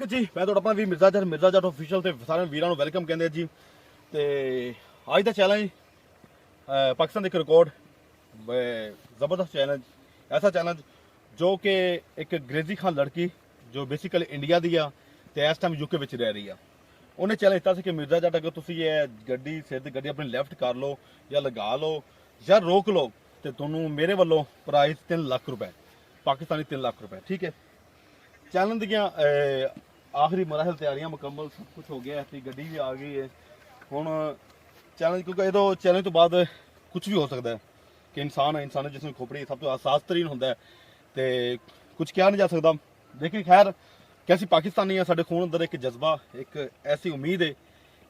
ਠੀਕ ਜੀ, ਮੈਂ ਤੁਹਾਡਾ ਆਪਣਾ ਵੀ ਮਿਰਜ਼ਾ ਜੱਟ ਆਫੀਸ਼ੀਅਲ ਤੇ ਸਾਰੇ ਵੀਰਾਂ ਨੂੰ ਵੈਲਕਮ ਕਹਿੰਦੇ ਜੀ। ਤੇ ਅੱਜ ਦਾ ਚੈਲੰਜ ਪਾਕਿਸਤਾਨ ਦੇ ਇੱਕ ਰਿਕਾਰਡ ਜ਼ਬਰਦਸਤ ਚੈਲੰਜ, ਐਸਾ ਚੈਲੰਜ ਜੋ ਕਿ ਇੱਕ ਅੰਗਰੇਜ਼ੀ ਖਾਨ ਲੜਕੀ ਜੋ ਬੇਸਿਕਲੀ ਇੰਡੀਆ ਦੀ ਆ ਤੇ ਇਸ ਟਾਈਮ ਯੂਕੇ ਵਿੱਚ ਰਹਿ ਰਹੀ ਆ, ਉਹਨੇ ਚੈਲੰਜ ਦਿੱਤਾ ਸੀ ਕਿ ਮਿਰਜ਼ਾ ਜੱਟ ਅਗਰ ਤੁਸੀਂ ਇਹ ਗੱਡੀ ਸਿਰ ਦੀ ਗੱਡੀ ਆਪਣੀ ਲੈਫਟ ਕਰ ਲਓ ਜਾਂ ਲਗਾ ਲਓ ਜਾਂ ਰੋਕ ਲਓ ਤੇ ਤੁਹਾਨੂੰ ਮੇਰੇ ਵੱਲੋਂ ਪ੍ਰਾਈਜ਼ 3 ਲੱਖ ਰੁਪਏ, ਪਾਕਿਸਤਾਨੀ 3 ਲੱਖ ਰੁਪਏ। ਠੀਕ ਹੈ, चैलेंज ਦੀਆਂ आखिरी मराहल तैयारियां मुकम्मल, सब कुछ हो गया है, गड्डी भी आ गई है हुण चैलेंज, क्योंकि ये तो चैलेंज तो बाद कुछ भी हो सकता है कि इंसान जिसमें खोपड़ी सब तो आसास तरीन होंदा है ते कुछ कहा नहीं जा सकता। लेकिन खैर कैसी पाकिस्तानी है, साडे खून अंदर एक जज्बा, एक ऐसी उम्मीद है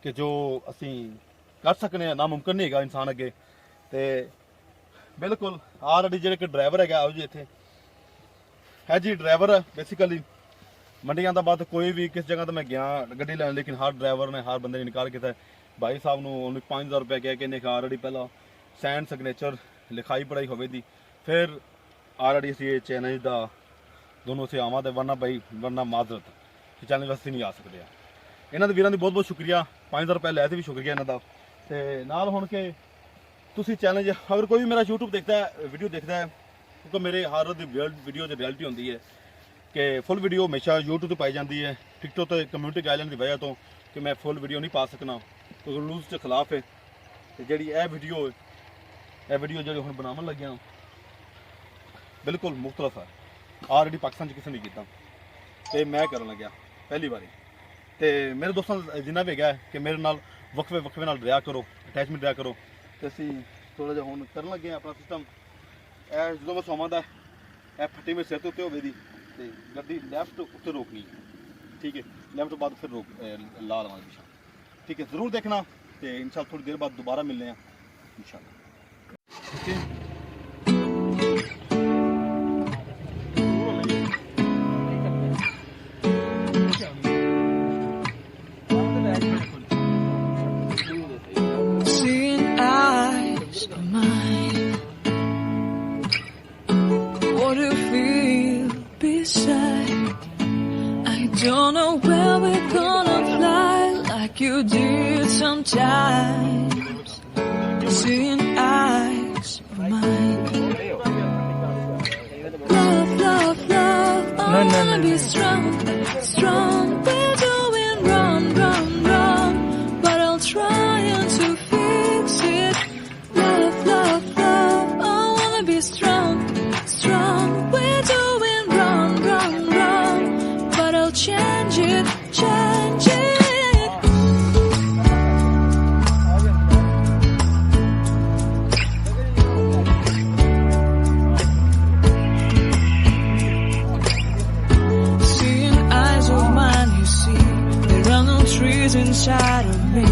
कि जो असी कर सकने हैं, नामुमकिन नहीं है इंसान अगे। तो बिल्कुल ऑलरेडी जो ड्राइवर है आओ जी इत्थे है जी, ड्राइवर बेसिकली मंडियां दा बाद कोई भी किस जगह तो मैं गया गड्डी लैन, लेकिन हर ड्राइवर ने हर बंदे ने इनकार किया। भाई साहब नूं 5000 रुपये कह के इन्हें ऑलरेडी पहला सैन सिग्नेचर लिखाई पढ़ाई होवे दी, फिर ऑलरेडी असीं चैलेंज दा दोनों से आवां ते वरना माजरत चैलेंज असीं नहीं आ सकते। इन्हां दे वीरां दी बहुत बहुत शुक्रिया, 5000 रुपये लै ते भी शुक्रिया इन्हां दा। ते नाल हुण के तुसीं चैलेंज अगर कोई भी मेरा यूट्यूब देखता है, वीडियो देखता है, क्योंकि मेरे हर वीडियो की रियलिटी होती है कि फुल वीडियो हमेशा यूट्यूब पर पाई जाती है, टिकटॉक तो कम्यूनिटी गाइडलाइन की वजह तो कि मैं फुल वीडियो नहीं पा सकना, क्योंकि रूल्स के खिलाफ है। तो जी यह वीडियो जो हम बनावन लगे बिल्कुल मुख्तलिफ है, ऑलरेडी पाकिस्तान किसी ने किया तो मैं कर लग्या पहली बारी। तो मेरे दोस्तों जिन्ना भी है कि मेरे नाल वक्फे नाल रहा करो, अटैचमेंट रहा करो। तो असी थोड़ा जिहा हुण करन लगे अपना सिस्टम। जो मैं सौवां दा फट्टी मेरे सिर के उत्ते होवे दी ते गड्डी लैफ्ट उत्ते रोकनी, ठीक है, लैफ्ट बाद फिर रोक ला लवांगे पिछा। ठीक है, जरूर देखना ते इंशाअल्लाह थोड़ी देर बाद दोबारा मिलने हैं इंशाअल्लाह। ठीक है, Don't know where we're gonna fly like you did sometimes. Seeing eyes of mine. Love, love, love. I wanna be strong, strong. We're doing wrong, but I'll try to fix it. Love, love, love. I wanna be strong, strong. We're doing wrong, but I'll change it, change it. Seeing eyes of mine, you see, there are no trees inside of me.